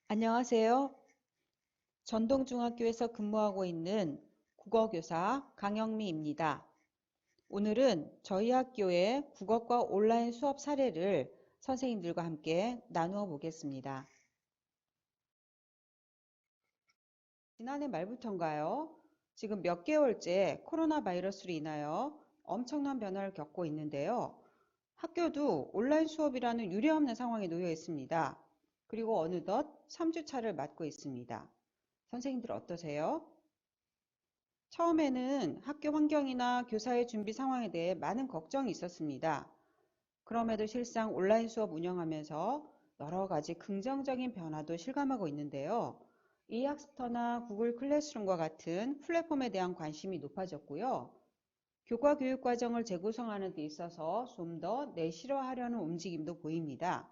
안녕하세요. 전동중학교에서 근무하고 있는 국어교사 강영미입니다. 오늘은 저희 학교의 국어과 온라인 수업 사례를 선생님들과 함께 나누어 보겠습니다. 지난해 말부터인가요? 지금 몇 개월째 코로나 바이러스로 인하여 엄청난 변화를 겪고 있는데요. 학교도 온라인 수업이라는 유례없는 상황에 놓여 있습니다. 그리고 어느덧 3주차를 맞고 있습니다. 선생님들 어떠세요? 처음에는 학교 환경이나 교사의 준비 상황에 대해 많은 걱정이 있었습니다. 그럼에도 실상 온라인 수업 운영하면서 여러 가지 긍정적인 변화도 실감하고 있는데요. e학스터나 구글 클래스룸과 같은 플랫폼에 대한 관심이 높아졌고요. 교과 교육 과정을 재구성하는 데 있어서 좀 더 내실화하려는 움직임도 보입니다.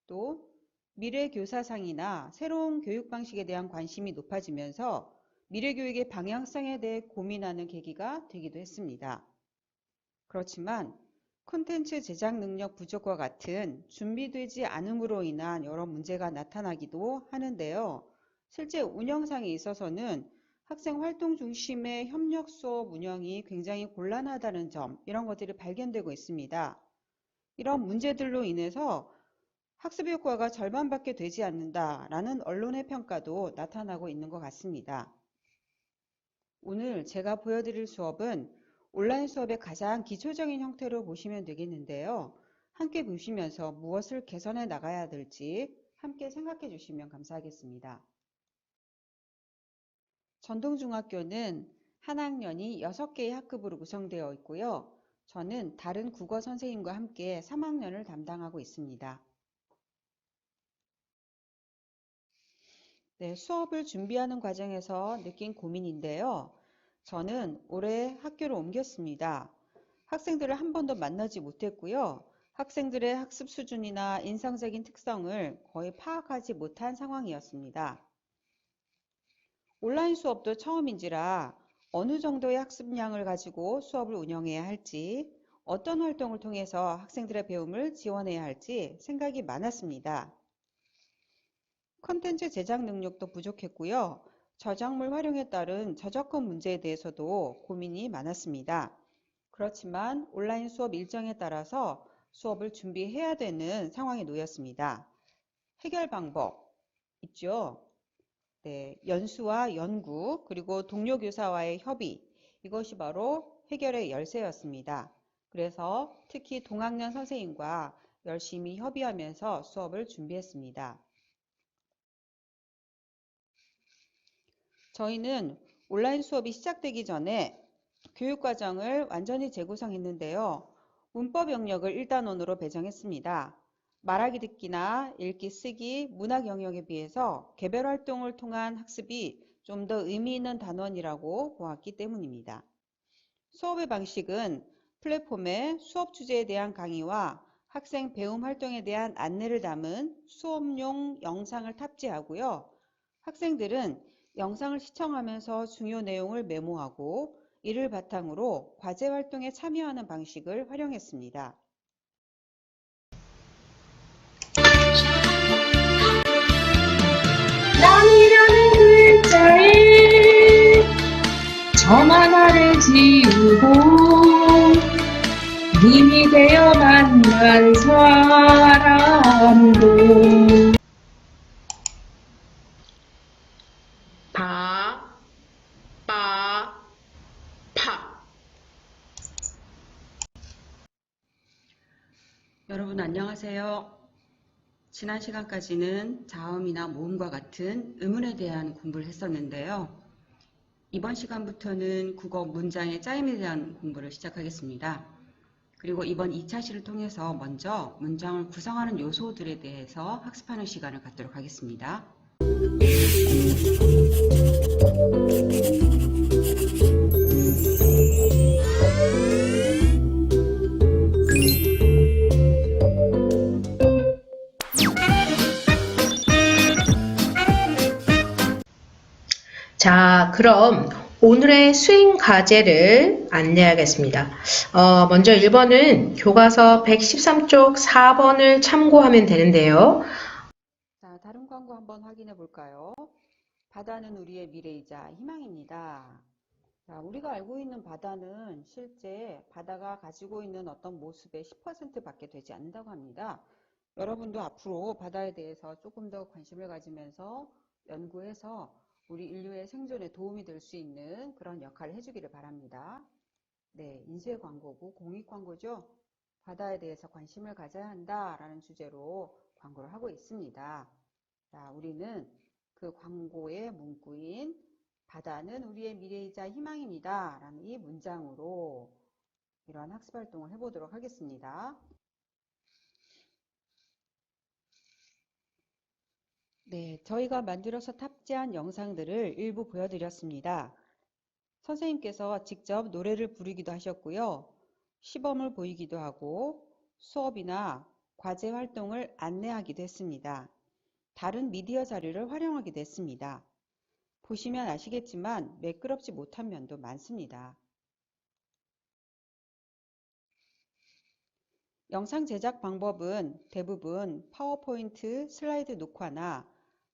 또 미래 교사상이나 새로운 교육 방식에 대한 관심이 높아지면서 미래 교육의 방향성에 대해 고민하는 계기가 되기도 했습니다. 그렇지만 콘텐츠 제작 능력 부족과 같은 준비되지 않음으로 인한 여러 문제가 나타나기도 하는데요. 실제 운영상에 있어서는 학생 활동 중심의 협력 수업 운영이 굉장히 곤란하다는 점, 이런 것들이 발견되고 있습니다. 이런 문제들로 인해서 학습 효과가 절반밖에 되지 않는다라는 언론의 평가도 나타나고 있는 것 같습니다. 오늘 제가 보여드릴 수업은 온라인 수업의 가장 기초적인 형태로 보시면 되겠는데요. 함께 보시면서 무엇을 개선해 나가야 될지 함께 생각해 주시면 감사하겠습니다. 전동중학교는 한 학년이 6개의 학급으로 구성되어 있고요. 저는 다른 국어 선생님과 함께 3학년을 담당하고 있습니다. 네, 수업을 준비하는 과정에서 느낀 고민인데요. 저는 올해 학교를 옮겼습니다. 학생들을 한 번도 만나지 못했고요. 학생들의 학습 수준이나 인성적인 특성을 거의 파악하지 못한 상황이었습니다. 온라인 수업도 처음인지라 어느 정도의 학습량을 가지고 수업을 운영해야 할지, 어떤 활동을 통해서 학생들의 배움을 지원해야 할지 생각이 많았습니다. 콘텐츠 제작 능력도 부족했고요. 저작물 활용에 따른 저작권 문제에 대해서도 고민이 많았습니다. 그렇지만 온라인 수업 일정에 따라서 수업을 준비해야 되는 상황에 놓였습니다. 해결 방법 있죠. 네, 연수와 연구 그리고 동료 교사와의 협의, 이것이 바로 해결의 열쇠였습니다. 그래서 특히 동학년 선생님과 열심히 협의하면서 수업을 준비했습니다. 저희는 온라인 수업이 시작되기 전에 교육과정을 완전히 재구성했는데요. 문법 영역을 1단원으로 배정했습니다. 말하기 듣기나 읽기 쓰기, 문학 영역에 비해서 개별 활동을 통한 학습이 좀 더 의미 있는 단원이라고 보았기 때문입니다. 수업의 방식은 플랫폼에 수업 주제에 대한 강의와 학생 배움 활동에 대한 안내를 담은 수업용 영상을 탑재하고요. 학생들은 영상을 시청하면서 중요 내용을 메모하고 이를 바탕으로 과제 활동에 참여하는 방식을 활용했습니다. 남이라는 글자에 점 하나를 지우고 님이 되어 만난 사람도 바, 빠, 파. 여러분 안녕하세요. 지난 시간까지는 자음이나 모음과 같은 의문에 대한 공부를 했었는데요. 이번 시간부터는 국어 문장의 짜임에 대한 공부를 시작하겠습니다. 그리고 이번 2차 시를 통해서 먼저 문장을 구성하는 요소들에 대해서 학습하는 시간을 갖도록 하겠습니다. 자, 그럼 오늘의 수행 과제를 안내하겠습니다. 먼저 1번은 교과서 113쪽 4번을 참고하면 되는데요. 자, 다른 광고 한번 확인해 볼까요? 바다는 우리의 미래이자 희망입니다. 자, 우리가 알고 있는 바다는 실제 바다가 가지고 있는 어떤 모습의 10%밖에 되지 않는다고 합니다. 여러분도 앞으로 바다에 대해서 조금 더 관심을 가지면서 연구해서 우리 인류의 생존에 도움이 될 수 있는 그런 역할을 해주기를 바랍니다. 네, 인쇄 광고고 공익 광고죠. 바다에 대해서 관심을 가져야 한다라는 주제로 광고를 하고 있습니다. 자, 우리는 그 광고의 문구인 바다는 우리의 미래이자 희망입니다 라는 이 문장으로 이러한 학습 활동을 해보도록 하겠습니다. 네, 저희가 만들어서 탑재한 영상들을 일부 보여드렸습니다. 선생님께서 직접 노래를 부르기도 하셨고요. 시범을 보이기도 하고 수업이나 과제 활동을 안내하기도 했습니다. 다른 미디어 자료를 활용하기도 했습니다. 보시면 아시겠지만 매끄럽지 못한 면도 많습니다. 영상 제작 방법은 대부분 파워포인트 슬라이드 녹화나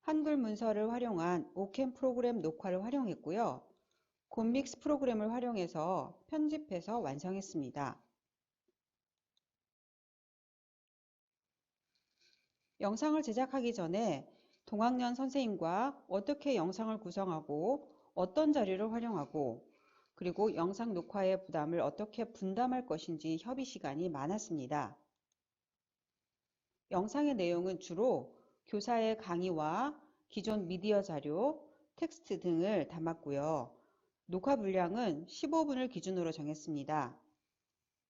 한글 문서를 활용한 오캠 프로그램 녹화를 활용했고요. 곰믹스 프로그램을 활용해서 편집해서 완성했습니다. 영상을 제작하기 전에 동학년 선생님과 어떻게 영상을 구성하고 어떤 자료를 활용하고 그리고 영상 녹화의 부담을 어떻게 분담할 것인지 협의 시간이 많았습니다. 영상의 내용은 주로 교사의 강의와 기존 미디어 자료, 텍스트 등을 담았고요. 녹화 분량은 15분을 기준으로 정했습니다.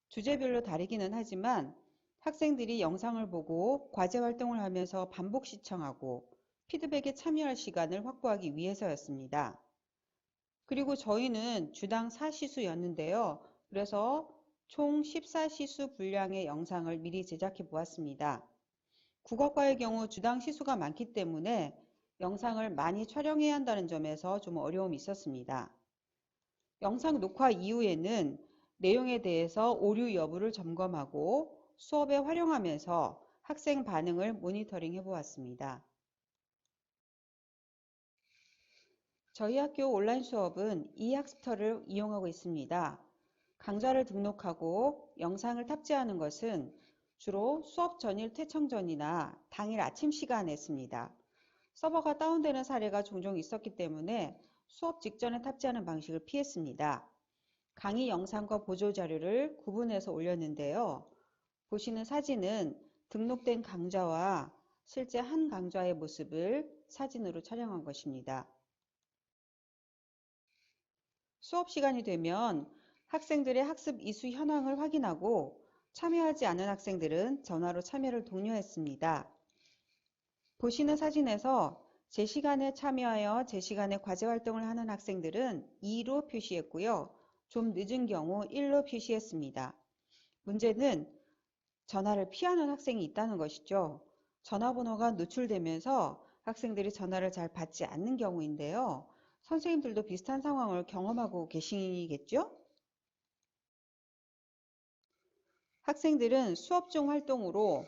주제별로 다르기는 하지만 학생들이 영상을 보고 과제 활동을 하면서 반복 시청하고 피드백에 참여할 시간을 확보하기 위해서였습니다. 그리고 저희는 주당 4시수였는데요. 그래서 총 14시수 분량의 영상을 미리 제작해 보았습니다. 국어과의 경우 주당 시수가 많기 때문에 영상을 많이 촬영해야 한다는 점에서 좀 어려움이 있었습니다. 영상 녹화 이후에는 내용에 대해서 오류 여부를 점검하고 수업에 활용하면서 학생 반응을 모니터링 해보았습니다. 저희 학교 온라인 수업은 e학습터를 이용하고 있습니다. 강좌를 등록하고 영상을 탑재하는 것은 주로 수업 전일 퇴청 전이나 당일 아침 시간에 했습니다. 서버가 다운되는 사례가 종종 있었기 때문에 수업 직전에 탑재하는 방식을 피했습니다. 강의 영상과 보조 자료를 구분해서 올렸는데요. 보시는 사진은 등록된 강좌와 실제 한 강좌의 모습을 사진으로 촬영한 것입니다. 수업 시간이 되면 학생들의 학습 이수 현황을 확인하고 참여하지 않은 학생들은 전화로 참여를 독려했습니다. 보시는 사진에서 제 시간에 참여하여 제 시간에 과제 활동을 하는 학생들은 2로 표시했고요. 좀 늦은 경우 1로 표시했습니다. 문제는 전화를 피하는 학생이 있다는 것이죠. 전화번호가 노출되면서 학생들이 전화를 잘 받지 않는 경우인데요. 선생님들도 비슷한 상황을 경험하고 계시겠죠? 학생들은 수업 중 활동으로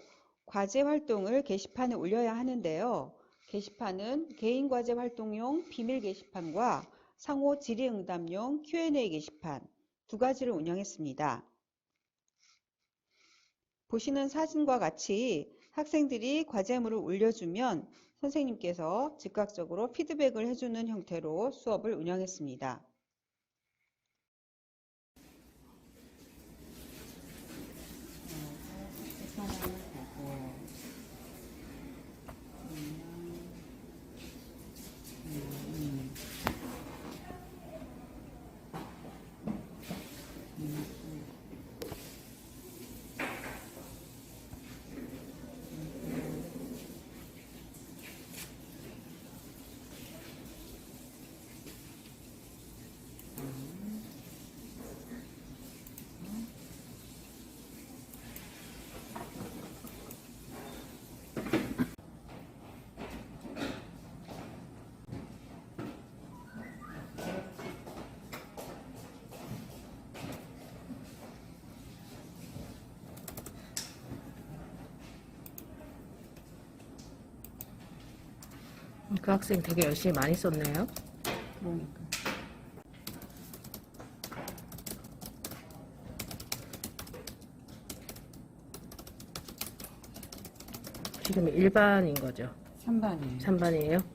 과제 활동을 게시판에 올려야 하는데요. 게시판은 개인 과제 활동용 비밀 게시판과 상호 질의응답용 Q&A 게시판 두 가지를 운영했습니다. 보시는 사진과 같이 학생들이 과제물을 올려주면 선생님께서 즉각적으로 피드백을 해주는 형태로 수업을 운영했습니다. 그 학생 되게 열심히 많이 썼네요. 그러니까. 지금 일반인 거죠? 3반이에요. 3반이에요?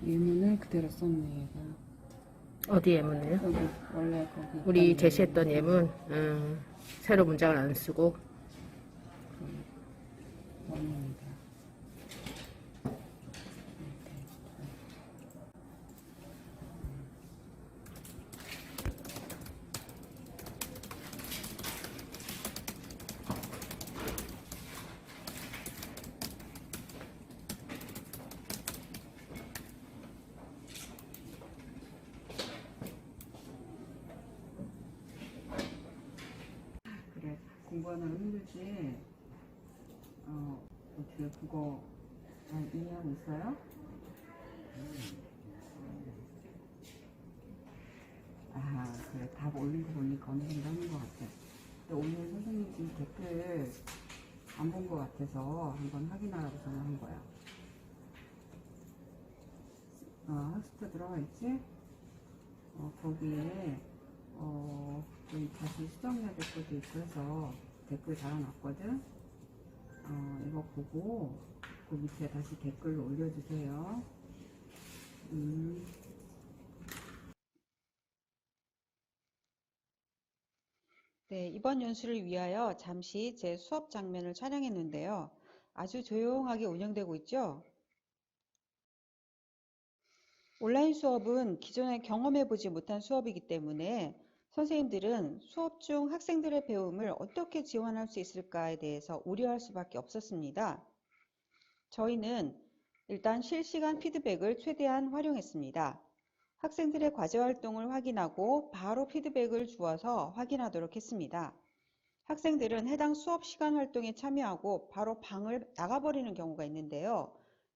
예문을 그대로 썼네, 얘가. 어디 예문이요? 거기, 원래 거기. 우리 있던 제시했던 예문, 새로 문장을 안 쓰고. 원문입니다. 그래, 공부하느라 힘들지? 어떻게 그거 잘 이해하고 있어요? 아, 그래. 답 올린 거 보니까 어느 정도 하는 것 같아. 근데 오늘 선생님이 댓글 안 본 것 같아서 한번 확인하라고 전화한 거야. 학습자 들어가 있지? 거기에, 좀 다시 수정해야 될 것도 있고 해서 댓글 달아놨거든? 이거 보고 그 밑에 다시 댓글을 올려주세요. 네, 이번 연수를 위하여 잠시 제 수업 장면을 촬영했는데요. 아주 조용하게 운영되고 있죠? 온라인 수업은 기존에 경험해보지 못한 수업이기 때문에 선생님들은 수업 중 학생들의 배움을 어떻게 지원할 수 있을까에 대해서 우려할 수밖에 없었습니다. 저희는 일단 실시간 피드백을 최대한 활용했습니다. 학생들의 과제 활동을 확인하고 바로 피드백을 주어서 확인하도록 했습니다. 학생들은 해당 수업 시간 활동에 참여하고 바로 방을 나가버리는 경우가 있는데요.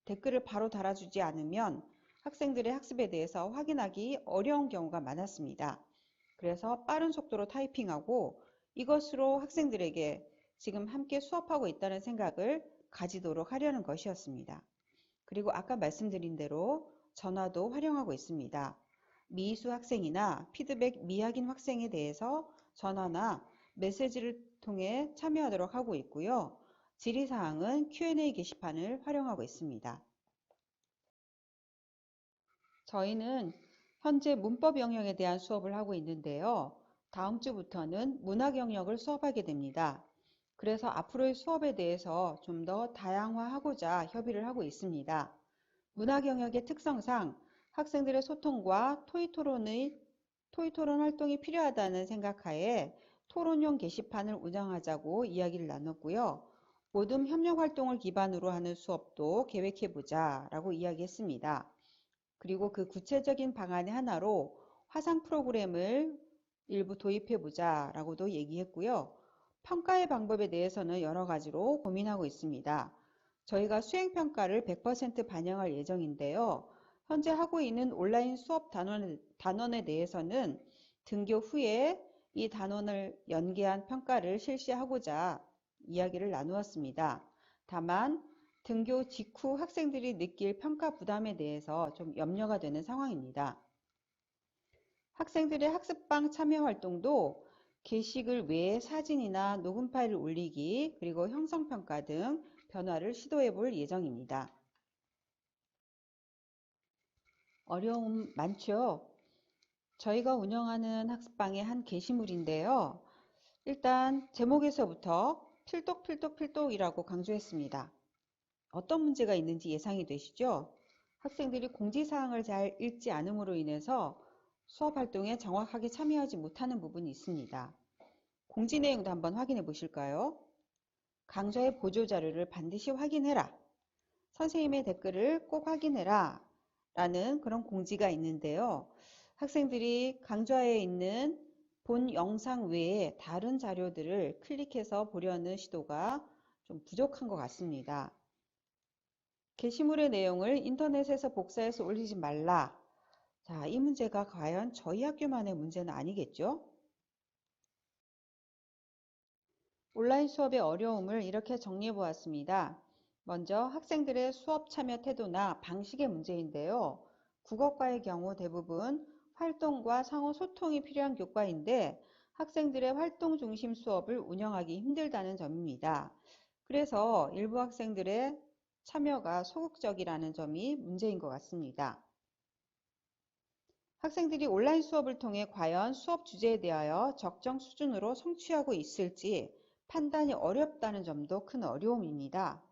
댓글을 바로 달아주지 않으면 학생들의 학습에 대해서 확인하기 어려운 경우가 많았습니다. 그래서 빠른 속도로 타이핑하고 이것으로 학생들에게 지금 함께 수업하고 있다는 생각을 가지도록 하려는 것이었습니다. 그리고 아까 말씀드린 대로 전화도 활용하고 있습니다. 미수 학생이나 피드백 미확인 학생에 대해서 전화나 메시지를 통해 참여하도록 하고 있고요. 질의사항은 Q&A 게시판을 활용하고 있습니다. 저희는 현재 문법 영역에 대한 수업을 하고 있는데요. 다음 주부터는 문학 영역을 수업하게 됩니다. 그래서 앞으로의 수업에 대해서 좀 더 다양화하고자 협의를 하고 있습니다. 문학 영역의 특성상 학생들의 소통과 토의토론 활동이 필요하다는 생각하에 토론용 게시판을 운영하자고 이야기를 나눴고요. 모둠 협력 활동을 기반으로 하는 수업도 계획해보자 라고 이야기했습니다. 그리고 그 구체적인 방안의 하나로 화상 프로그램을 일부 도입해보자 라고도 얘기했고요. 평가의 방법에 대해서는 여러 가지로 고민하고 있습니다. 저희가 수행평가를 100% 반영할 예정인데요. 현재 하고 있는 온라인 수업 단원에 대해서는 등교 후에 이 단원을 연계한 평가를 실시하고자 이야기를 나누었습니다. 다만 등교 직후 학생들이 느낄 평가 부담에 대해서 좀 염려가 되는 상황입니다. 학생들의 학습방 참여 활동도 게시글 외에 사진이나 녹음 파일을 올리기 그리고 형성평가 등 변화를 시도해 볼 예정입니다. 어려움 많죠? 저희가 운영하는 학습방의 한 게시물인데요. 일단 제목에서부터 필독필독필독이라고 강조했습니다. 어떤 문제가 있는지 예상이 되시죠? 학생들이 공지사항을 잘 읽지 않음으로 인해서 수업 활동에 정확하게 참여하지 못하는 부분이 있습니다. 공지 내용도 한번 확인해 보실까요? 강좌의 보조 자료를 반드시 확인해라. 선생님의 댓글을 꼭 확인해라. 라는 그런 공지가 있는데요. 학생들이 강좌에 있는 본 영상 외에 다른 자료들을 클릭해서 보려는 시도가 좀 부족한 것 같습니다. 게시물의 내용을 인터넷에서 복사해서 올리지 말라. 자, 이 문제가 과연 저희 학교만의 문제는 아니겠죠? 온라인 수업의 어려움을 이렇게 정리해 보았습니다. 먼저 학생들의 수업 참여 태도나 방식의 문제인데요. 국어과의 경우 대부분 활동과 상호 소통이 필요한 교과인데 학생들의 활동 중심 수업을 운영하기 힘들다는 점입니다. 그래서 일부 학생들의 참여가 소극적이라는 점이 문제인 것 같습니다. 학생들이 온라인 수업을 통해 과연 수업 주제에 대하여 적정 수준으로 성취하고 있을지 판단이 어렵다는 점도 큰 어려움입니다.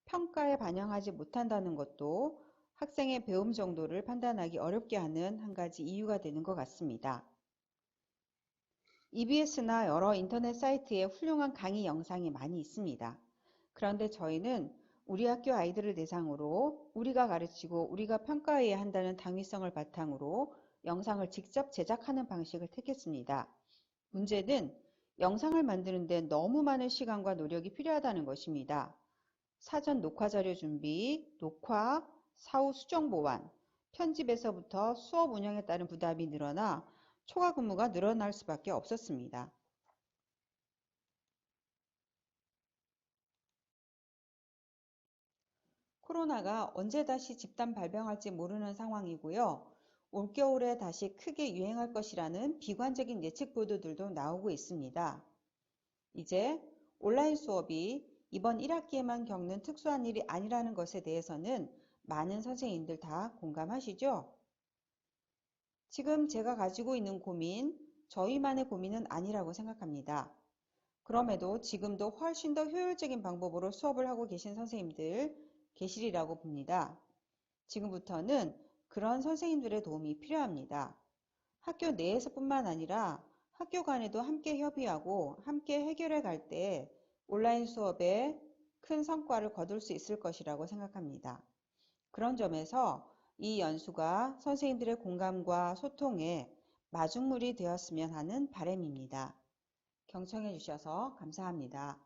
평가에 반영하지 못한다는 것도 학생의 배움 정도를 판단하기 어렵게 하는 한 가지 이유가 되는 것 같습니다. EBS나 여러 인터넷 사이트에 훌륭한 강의 영상이 많이 있습니다. 그런데 저희는 우리 학교 아이들을 대상으로 우리가 가르치고 우리가 평가해야 한다는 당위성을 바탕으로 영상을 직접 제작하는 방식을 택했습니다. 문제는 영상을 만드는데 너무 많은 시간과 노력이 필요하다는 것입니다. 사전 녹화 자료 준비, 녹화, 사후 수정 보완, 편집에서부터 수업 운영에 따른 부담이 늘어나 초과 근무가 늘어날 수밖에 없었습니다. 코로나가 언제 다시 집단 발병할지 모르는 상황이고요. 올겨울에 다시 크게 유행할 것이라는 비관적인 예측 보도들도 나오고 있습니다. 이제 온라인 수업이 이번 1학기에만 겪는 특수한 일이 아니라는 것에 대해서는 많은 선생님들 다 공감하시죠? 지금 제가 가지고 있는 고민, 저희만의 고민은 아니라고 생각합니다. 그럼에도 지금도 훨씬 더 효율적인 방법으로 수업을 하고 계신 선생님들 계시리라고 봅니다. 지금부터는 그런 선생님들의 도움이 필요합니다. 학교 내에서뿐만 아니라 학교 간에도 함께 협의하고 함께 해결해 갈 때 온라인 수업에 큰 성과를 거둘 수 있을 것이라고 생각합니다. 그런 점에서 이 연수가 선생님들의 공감과 소통에 마중물이 되었으면 하는 바람입니다. 경청해 주셔서 감사합니다.